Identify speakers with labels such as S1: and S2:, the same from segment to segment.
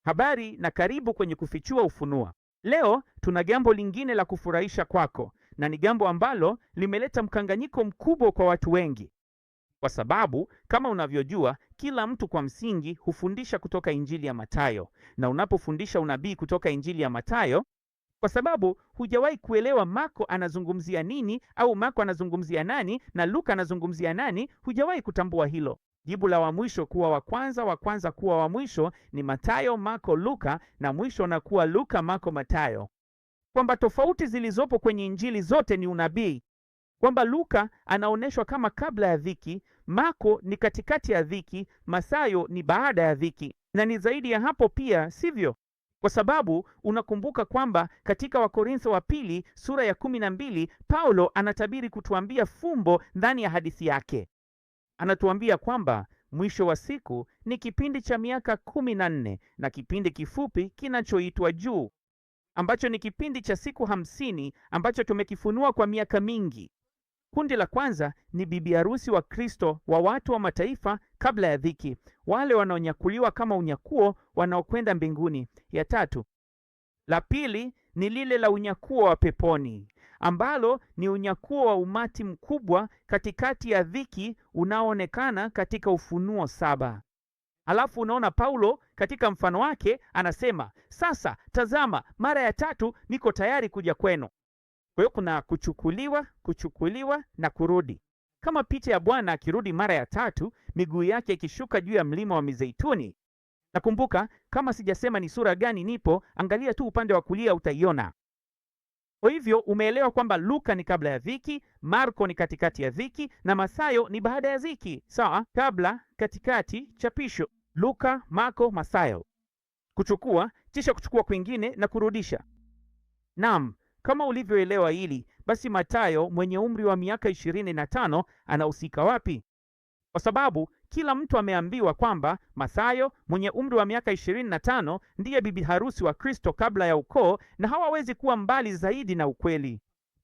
S1: Habari na karibu kwenye Kufichua Ufunua. Leo tuna jambo lingine la kufurahisha kwako, na ni jambo ambalo limeleta mkanganyiko mkubwa kwa watu wengi, kwa sababu kama unavyojua, kila mtu kwa msingi hufundisha kutoka Injili ya Mathayo, na unapofundisha unabii kutoka Injili ya Mathayo, kwa sababu hujawahi kuelewa Marko anazungumzia nini, au Marko anazungumzia nani na Luka anazungumzia nani, hujawahi kutambua hilo. Jibu la wa mwisho kuwa wa kwanza, wa kwanza kuwa wa mwisho ni Mathayo, Marko, Luka, na mwisho na kuwa Luka, Marko, Mathayo. Kwamba tofauti zilizopo kwenye injili zote ni unabii. Kwamba Luka anaonyeshwa kama kabla ya dhiki, Marko ni katikati ya dhiki, Mathayo ni baada ya dhiki, na ni zaidi ya hapo pia, sivyo? Kwa sababu unakumbuka kwamba katika Wakorintho wa pili sura ya 12 Paulo anatabiri kutuambia fumbo ndani ya hadithi yake. Anatuambia kwamba mwisho wa siku ni kipindi cha miaka 14 na kipindi kifupi kinachoitwa juu, ambacho ni kipindi cha siku 50 ambacho tumekifunua kwa miaka mingi. Kundi la kwanza ni bibi harusi wa Kristo wa watu wa mataifa kabla ya dhiki, wale wanaonyakuliwa kama unyakuo, wanaokwenda mbinguni. Ya tatu, la pili ni lile la unyakuo wa peponi, ambalo ni unyakuo wa umati mkubwa katikati ya dhiki unaoonekana katika Ufunuo 7. Alafu unaona Paulo katika mfano wake anasema, sasa tazama, mara ya tatu niko tayari kuja kwenu. Kwa hiyo kuna kuchukuliwa na kurudi, kama picha ya Bwana akirudi mara ya tatu, miguu yake ikishuka juu ya mlima wa Mizeituni. Nakumbuka, kama sijasema ni sura gani nipo, angalia tu upande wa kulia utaiona. Kwa hivyo umeelewa kwamba Luka ni kabla ya dhiki, Marko ni katikati ya dhiki, na Mathayo ni baada ya dhiki. Sawa? Kabla, katikati, chapisho. Luka, Marko, Mathayo. Kuchukua, kisha kuchukua kwingine na kurudisha. Naam, kama ulivyoelewa hili, basi Mathayo mwenye umri wa miaka 25 anahusika wapi? Kwa sababu kila mtu ameambiwa kwamba Mathayo mwenye umri wa miaka 25 ndiye bibi harusi wa Kristo kabla ya ukoo, na hawawezi kuwa mbali zaidi na ukweli.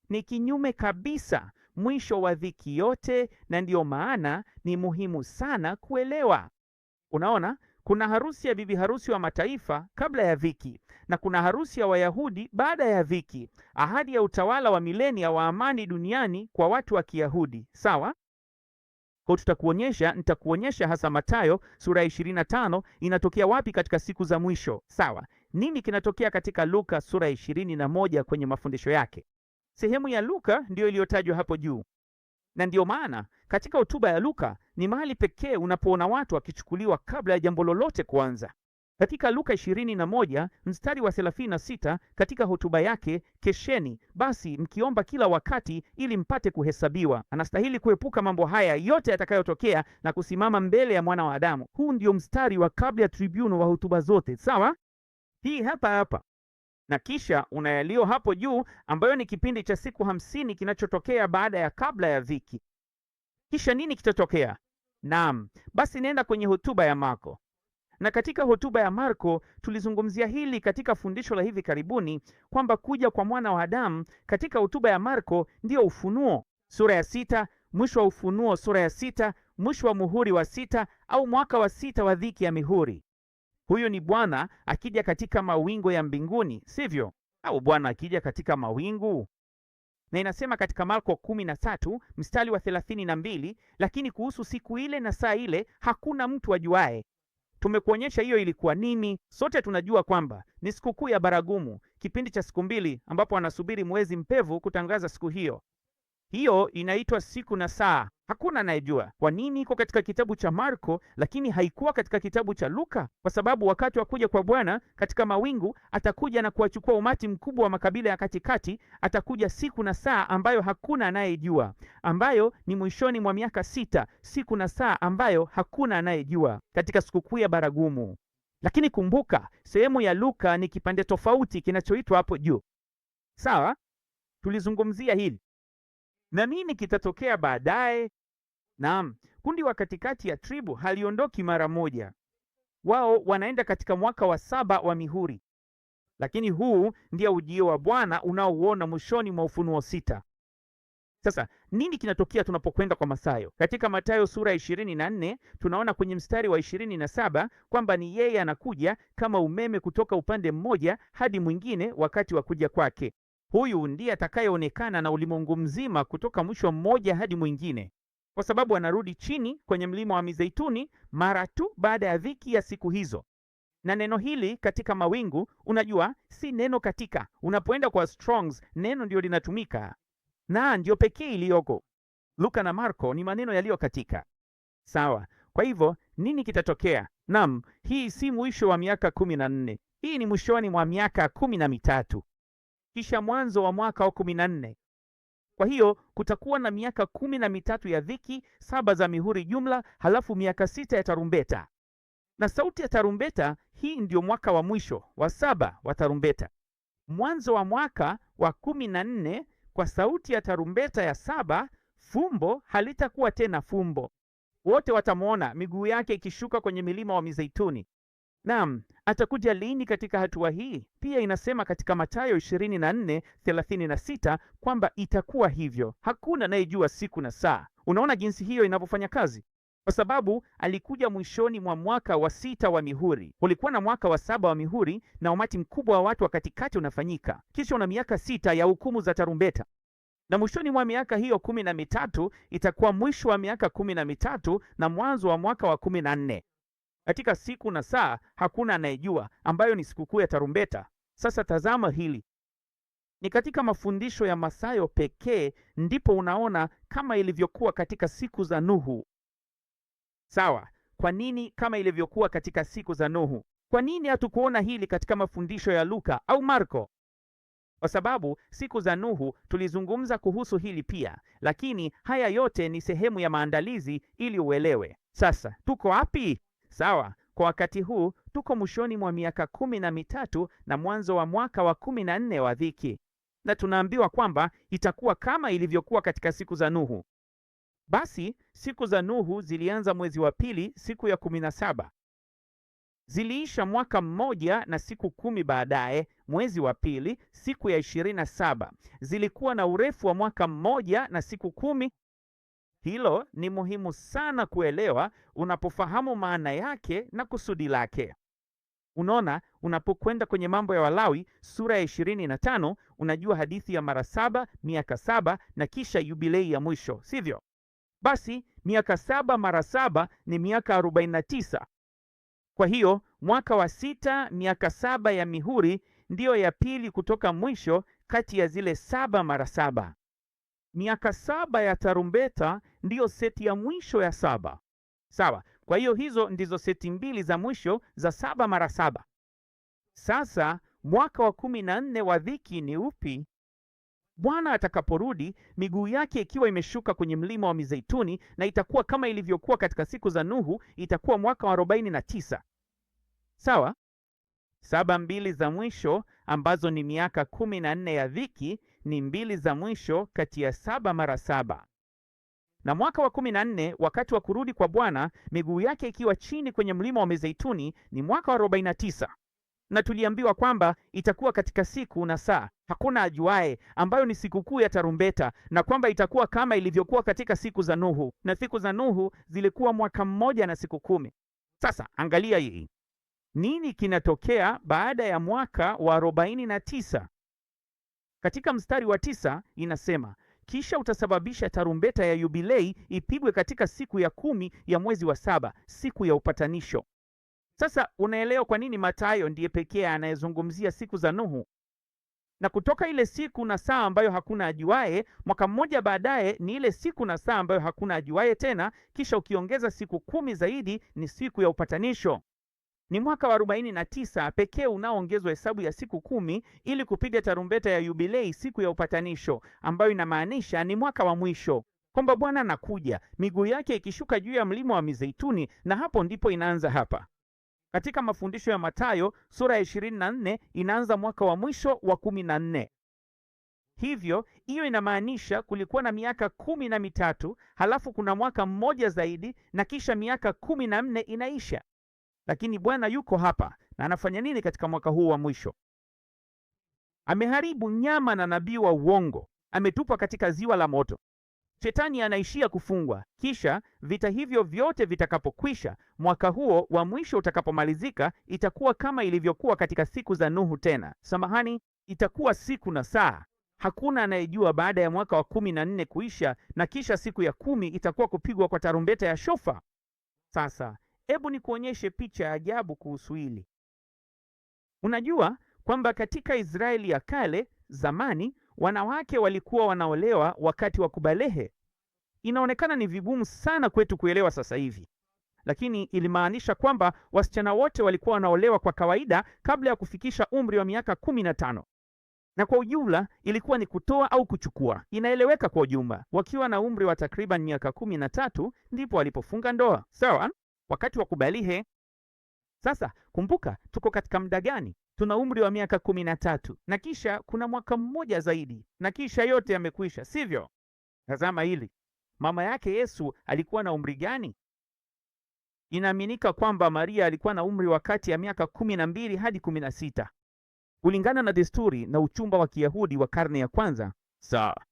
S1: Ni kinyume kabisa, mwisho wa dhiki yote, na ndiyo maana ni muhimu sana kuelewa. Unaona, kuna harusi ya bibi harusi wa mataifa kabla ya dhiki, na kuna harusi ya Wayahudi baada ya dhiki, ahadi ya utawala wa milenia wa amani duniani kwa watu wa Kiyahudi. Sawa? Kwa nitakuonyesha hasa Mathayo sura ya 25 inatokea wapi katika siku za mwisho. Sawa? Nini kinatokea katika Luka sura ya 21 kwenye mafundisho yake? Sehemu ya Luka ndiyo iliyotajwa hapo juu, na ndiyo maana katika hotuba ya Luka ni mahali pekee unapoona watu wakichukuliwa kabla ya jambo lolote kuanza. Katika Luka 21 mstari wa 36, katika hotuba yake, kesheni basi mkiomba kila wakati ili mpate kuhesabiwa. Anastahili kuepuka mambo haya yote yatakayotokea na kusimama mbele ya Mwana wa Adamu. Huu ndio mstari wa kabla ya tribuno wa hotuba zote. Sawa? Hii hapa. Na kisha unayalio hapo juu, ambayo ni kipindi cha siku 50 kinachotokea baada ya kabla ya dhiki. Kisha nini kitatokea? Naam, basi nenda kwenye hotuba ya Marko. Na katika hotuba ya Marko tulizungumzia hili katika fundisho la hivi karibuni, kwamba kuja kwa Mwana wa Adamu katika hotuba ya Marko ndiyo Ufunuo sura ya 6, mwisho wa Ufunuo sura ya 6, mwisho wa muhuri wa 6 au mwaka wa 6 wa dhiki ya mihuri. Huyu ni Bwana akija katika mawingu ya mbinguni, sivyo? Au Bwana akija katika mawingu. Na inasema katika Marko 13 mstari wa 32, lakini kuhusu siku ile na saa ile hakuna mtu ajuaye. Tumekuonyesha hiyo ilikuwa nini. Sote tunajua kwamba ni sikukuu ya baragumu, kipindi cha siku 2 ambapo anasubiri mwezi mpevu kutangaza siku hiyo. Hiyo inaitwa siku na saa. Hakuna anayejua kwa nini iko katika kitabu cha Marko lakini haikuwa katika kitabu cha Luka, kwa sababu wakati wa kuja kwa Bwana katika mawingu atakuja na kuwachukua umati mkubwa wa makabila ya katikati. Atakuja siku na saa ambayo hakuna anayejua, ambayo ni mwishoni mwa miaka 6, siku na saa ambayo hakuna anayejua katika sikukuu ya baragumu. Lakini kumbuka, sehemu ya Luka ni kipande tofauti kinachoitwa hapo juu. Sawa? Tulizungumzia hili. Na nini kitatokea baadaye? Naam, kundi wa katikati ya tribu haliondoki mara moja. Wao wanaenda katika mwaka wa 7 wa mihuri. Lakini huu ndio ujio wa Bwana unaouona mwishoni mwa Ufunuo 6. Sasa nini kinatokea tunapokwenda kwa Mathayo? Katika Mathayo sura ya 24 tunaona kwenye mstari wa 27 kwamba ni yeye anakuja kama umeme kutoka upande mmoja hadi mwingine wakati wa kuja kwake. Huyu ndiye atakayeonekana na ulimwengu mzima kutoka mwisho mmoja hadi mwingine, kwa sababu anarudi chini kwenye mlima wa Mizeituni mara tu baada ya dhiki ya siku hizo. Na neno hili katika mawingu, unajua, si neno katika. Unapoenda kwa Strong's, neno ndio linatumika na ndio pekee iliyoko. Luka na Marko ni maneno yaliyo katika. Sawa. Kwa hivyo nini kitatokea? Naam, hii si mwisho wa miaka 14. Hii ni mwishoni mwa miaka 13, kisha mwanzo wa mwaka wa 14. Kwa hiyo kutakuwa na miaka 13 ya dhiki, 7 za mihuri jumla, halafu miaka 6 ya tarumbeta. Na sauti ya tarumbeta, hii ndio mwaka wa mwisho wa 7 wa tarumbeta. Mwanzo wa mwaka wa 14, kwa sauti ya tarumbeta ya 7, fumbo halitakuwa tena fumbo. Wote watamwona miguu yake ikishuka kwenye milima wa Mizeituni. Naam, atakuja lini katika hatua hii? Pia inasema katika Mathayo 24:36 kwamba itakuwa hivyo. Hakuna anayejua siku na saa. Unaona jinsi hiyo inavyofanya kazi? Kwa sababu alikuja mwishoni mwa mwaka wa 6 wa mihuri. Ulikuwa na mwaka wa 7 wa mihuri na umati mkubwa wa watu wa katikati unafanyika. Kisha una miaka 6 ya hukumu za tarumbeta. Na mwishoni mwa miaka hiyo 13 itakuwa mwisho wa miaka 13 na mwanzo wa mwaka wa 14. Katika siku na saa hakuna anayejua, ambayo ni sikukuu ya tarumbeta. Sasa tazama hili. Ni katika mafundisho ya Mathayo pekee ndipo unaona kama ilivyokuwa katika siku za Nuhu. Sawa. Kwa nini kama ilivyokuwa katika siku za Nuhu? Kwa nini hatukuona hili katika mafundisho ya Luka au Marko? Kwa sababu siku za Nuhu tulizungumza kuhusu hili pia, lakini haya yote ni sehemu ya maandalizi ili uelewe. Sasa tuko wapi? Sawa, kwa wakati huu tuko mwishoni mwa miaka 13 na mwanzo wa mwaka wa 14 wa dhiki, na tunaambiwa kwamba itakuwa kama ilivyokuwa katika siku za Nuhu. Basi siku za Nuhu zilianza mwezi wa pili, siku ya 17. Ziliisha mwaka mmoja na siku 10 baadaye, mwezi wa pili, siku ya 27. Zilikuwa na urefu wa mwaka mmoja na siku 10. Hilo ni muhimu sana kuelewa unapofahamu maana yake na kusudi lake. Unaona, unapokwenda kwenye Mambo ya Walawi sura ya 25, unajua hadithi ya mara 7, miaka 7 na kisha yubilei ya mwisho, sivyo? Basi miaka 7 mara 7 ni miaka 49. Kwa hiyo mwaka wa 6, miaka 7 ya mihuri ndiyo ya pili kutoka mwisho kati ya zile 7 mara 7. Miaka 7 ya tarumbeta ndiyo seti ya mwisho ya 7. Sawa. Kwa hiyo hizo ndizo seti mbili za mwisho za 7 mara 7. Sasa mwaka wa 14 wa dhiki ni upi? Bwana atakaporudi, miguu yake ikiwa imeshuka kwenye mlima wa Mizeituni, na itakuwa kama ilivyokuwa katika siku za Nuhu, itakuwa mwaka wa 49. Sawa? 7 mbili za mwisho ambazo ni miaka 14 ya dhiki ni 2 za mwisho kati ya 7 mara 7. Na mwaka wa 14 wakati wa kurudi kwa Bwana, miguu yake ikiwa chini kwenye mlima wa Mizeituni, ni mwaka wa 49. Na tuliambiwa kwamba itakuwa katika siku na saa hakuna ajuaye, ambayo ni sikukuu ya tarumbeta, na kwamba itakuwa kama ilivyokuwa katika siku za Nuhu, na siku za Nuhu zilikuwa mwaka mmoja na siku 10. Sasa angalia hii. Nini kinatokea baada ya mwaka wa 49? Katika mstari wa 9 inasema, kisha utasababisha tarumbeta ya yubilei ipigwe katika siku ya 10 ya mwezi wa 7, siku ya upatanisho. Sasa unaelewa kwa nini Mathayo ndiye pekee anayezungumzia siku za Nuhu. Na kutoka ile siku na saa ambayo hakuna ajuaye, mwaka mmoja baadaye ni ile siku na saa ambayo hakuna ajuaye tena, kisha ukiongeza siku 10 zaidi ni siku ya upatanisho. Ni mwaka wa 49 pekee unaoongezwa hesabu ya siku 10 ili kupiga tarumbeta ya yubilei, siku ya upatanisho, ambayo inamaanisha ni mwaka wa mwisho, kwamba Bwana anakuja miguu yake ikishuka juu ya mlima wa Mizeituni. Na hapo ndipo inaanza hapa. Katika mafundisho ya Mathayo sura ya 24 inaanza mwaka wa mwisho wa 14. Hivyo hiyo inamaanisha kulikuwa na miaka 13, halafu kuna mwaka mmoja zaidi, na kisha miaka 14 inaisha. Lakini Bwana yuko hapa na anafanya nini katika mwaka huu wa mwisho? Ameharibu nyama na nabii wa uongo, ametupa katika ziwa la moto. Shetani anaishia kufungwa. Kisha vita hivyo vyote vitakapokwisha, mwaka huo wa mwisho utakapomalizika, itakuwa kama ilivyokuwa katika siku za Nuhu tena. Samahani, itakuwa siku na saa. Hakuna anayejua baada ya mwaka wa 14 kuisha, na kisha siku ya 10 itakuwa kupigwa kwa tarumbeta ya shofa. Sasa hebu nikuonyeshe picha ya ajabu kuhusu hili. Unajua kwamba katika Israeli ya kale zamani, wanawake walikuwa wanaolewa wakati wa kubalehe. Inaonekana ni vigumu sana kwetu kuelewa sasa hivi, lakini ilimaanisha kwamba wasichana wote walikuwa wanaolewa kwa kawaida kabla ya kufikisha umri wa miaka 15, na kwa ujumla ilikuwa ni kutoa au kuchukua. Inaeleweka kwa ujumla, wakiwa na umri wa takriban miaka 13 ndipo walipofunga ndoa. Sawa, wakati wa kubalehe. Sasa kumbuka, tuko katika muda gani? Tuna umri wa miaka 13 na kisha kuna mwaka mmoja zaidi na kisha yote yamekwisha, sivyo? Tazama hili. Mama yake Yesu alikuwa na umri gani? Inaaminika kwamba Maria alikuwa na umri wa kati ya miaka 12 hadi 16 kulingana na desturi na uchumba wa Kiyahudi wa karne ya kwanza. Sawa,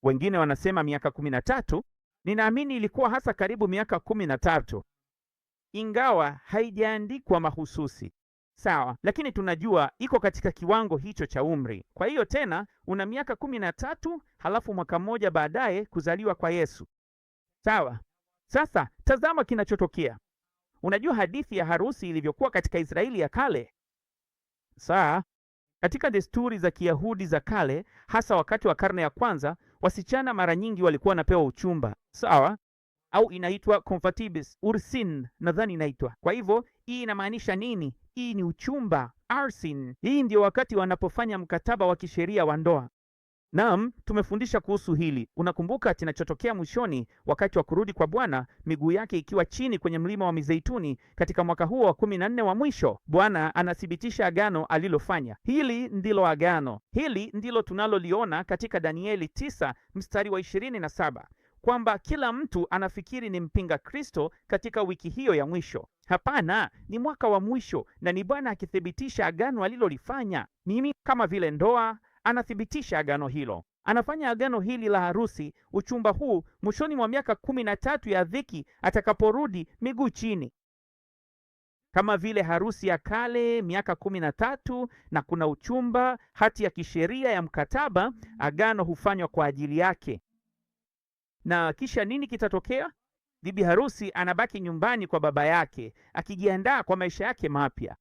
S1: wengine wanasema miaka 13. Ninaamini ilikuwa hasa karibu miaka 13, ingawa haijaandikwa mahususi. Sawa, lakini tunajua iko katika kiwango hicho cha umri. Kwa hiyo tena una miaka 13, halafu mwaka mmoja baadaye kuzaliwa kwa Yesu. Sawa, sasa tazama kinachotokea. Unajua hadithi ya harusi ilivyokuwa katika Israeli ya kale? Sawa, katika desturi za Kiyahudi za kale, hasa wakati wa karne ya kwanza, wasichana mara nyingi walikuwa wanapewa uchumba. Sawa, au inaitwa convertibus ursin, nadhani inaitwa. Kwa hivyo hii inamaanisha nini? Hii ni uchumba, arsin. Hii ndio wakati wanapofanya mkataba wa kisheria wa ndoa. Naam, tumefundisha kuhusu hili. Unakumbuka kinachotokea mwishoni, wakati wa kurudi kwa Bwana, miguu yake ikiwa chini kwenye mlima wa Mizeituni. Katika mwaka huo wa 14 wa mwisho, Bwana anathibitisha agano alilofanya. Hili ndilo agano. Hili ndilo tunaloliona katika Danieli 9 mstari wa 27, kwamba kila mtu anafikiri ni mpinga Kristo katika wiki hiyo ya mwisho. Hapana, ni mwaka wa mwisho, na ni Bwana akithibitisha agano alilolifanya. Mimi kama vile ndoa anathibitisha agano hilo. Anafanya agano hili la harusi, uchumba huu, mwishoni mwa miaka 13 ya dhiki, atakaporudi miguu chini. Kama vile harusi ya kale miaka 13, na kuna uchumba, hati ya kisheria ya mkataba, agano hufanywa kwa ajili yake. Na kisha nini kitatokea? Bibi harusi anabaki nyumbani kwa baba yake akijiandaa kwa maisha yake mapya.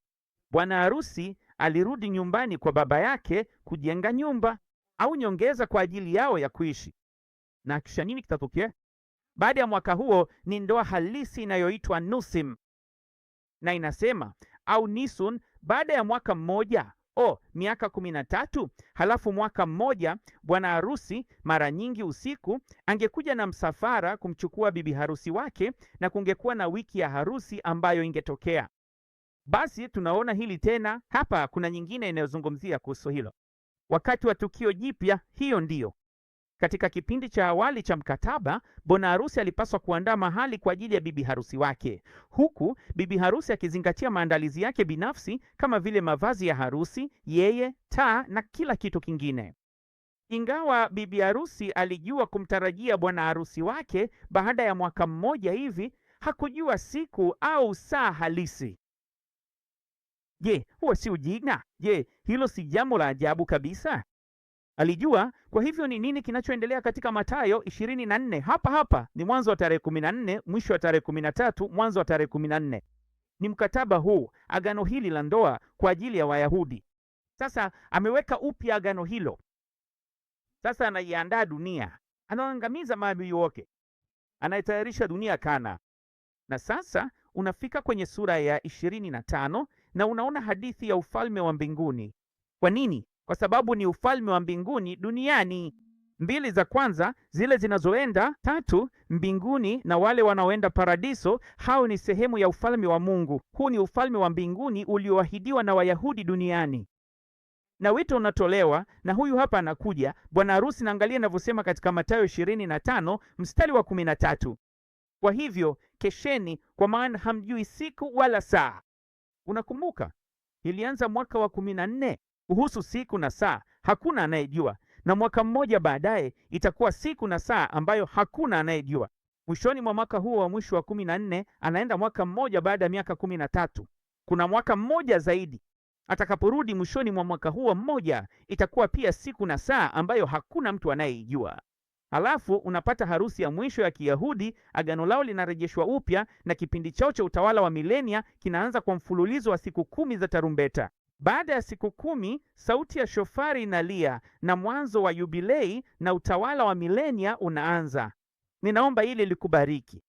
S1: Bwana harusi alirudi nyumbani kwa baba yake kujenga nyumba au nyongeza kwa ajili yao ya kuishi. Na kisha nini kitatokea? Baada ya mwaka huo ni ndoa halisi inayoitwa nusim, na inasema au nisun, baada ya mwaka mmoja, miaka 13, halafu mwaka mmoja, bwana harusi mara nyingi usiku angekuja na msafara kumchukua bibi harusi wake, na kungekuwa na wiki ya harusi ambayo ingetokea. Basi tunaona hili tena hapa. Kuna nyingine inayozungumzia kuhusu hilo, wakati wa tukio jipya. Hiyo ndiyo katika kipindi cha awali cha mkataba, bwana harusi alipaswa kuandaa mahali kwa ajili ya bibi harusi wake, huku bibi harusi akizingatia maandalizi yake binafsi kama vile mavazi ya harusi, yeye, taa na kila kitu kingine. Ingawa bibi harusi alijua kumtarajia bwana harusi wake baada ya mwaka mmoja hivi, hakujua siku au saa halisi. Je, huo si ujinga? Je, hilo si jambo la ajabu kabisa? Alijua. Kwa hivyo ni nini kinachoendelea katika Mathayo 24? Hapa ni mwanzo wa tarehe 14, mwisho wa tarehe 13, mwanzo wa tarehe 14. Ni mkataba huu, agano hili la ndoa kwa ajili ya Wayahudi. Sasa ameweka upya agano hilo. Sasa anaiandaa dunia, anaangamiza maadui wake, anaitayarisha dunia Kana. Na sasa unafika kwenye sura ya 25 na unaona hadithi ya ufalme wa mbinguni. Kwa nini? Kwa sababu ni ufalme wa mbinguni duniani. Mbili za kwanza, zile zinazoenda, 3 mbinguni na wale wanaoenda paradiso, hao ni sehemu ya ufalme wa Mungu. Huu ni ufalme wa mbinguni ulioahidiwa na Wayahudi duniani, na wito unatolewa, na huyu hapa anakuja bwana harusi. Naangalia inavyosema katika Mathayo 25 mstari wa 13, kwa hivyo kesheni, kwa maana hamjui siku wala saa. Unakumbuka ilianza mwaka wa 14. Kuhusu siku na saa hakuna anayejua, na mwaka mmoja baadaye itakuwa siku na saa ambayo hakuna anayejua. Mwishoni mwa mwaka huo wa mwisho wa 14 anaenda mwaka mmoja baada ya miaka 13. Kuna mwaka mmoja zaidi. Atakaporudi mwishoni mwa mwaka huo mmoja, itakuwa pia siku na saa ambayo hakuna mtu anayeijua. Halafu unapata harusi ya mwisho ya Kiyahudi, agano lao linarejeshwa upya, na kipindi chao cha utawala wa milenia kinaanza kwa mfululizo wa siku 10 za tarumbeta. Baada ya siku 10, sauti ya shofari inalia na mwanzo wa yubilei na utawala wa milenia unaanza. Ninaomba hili likubariki.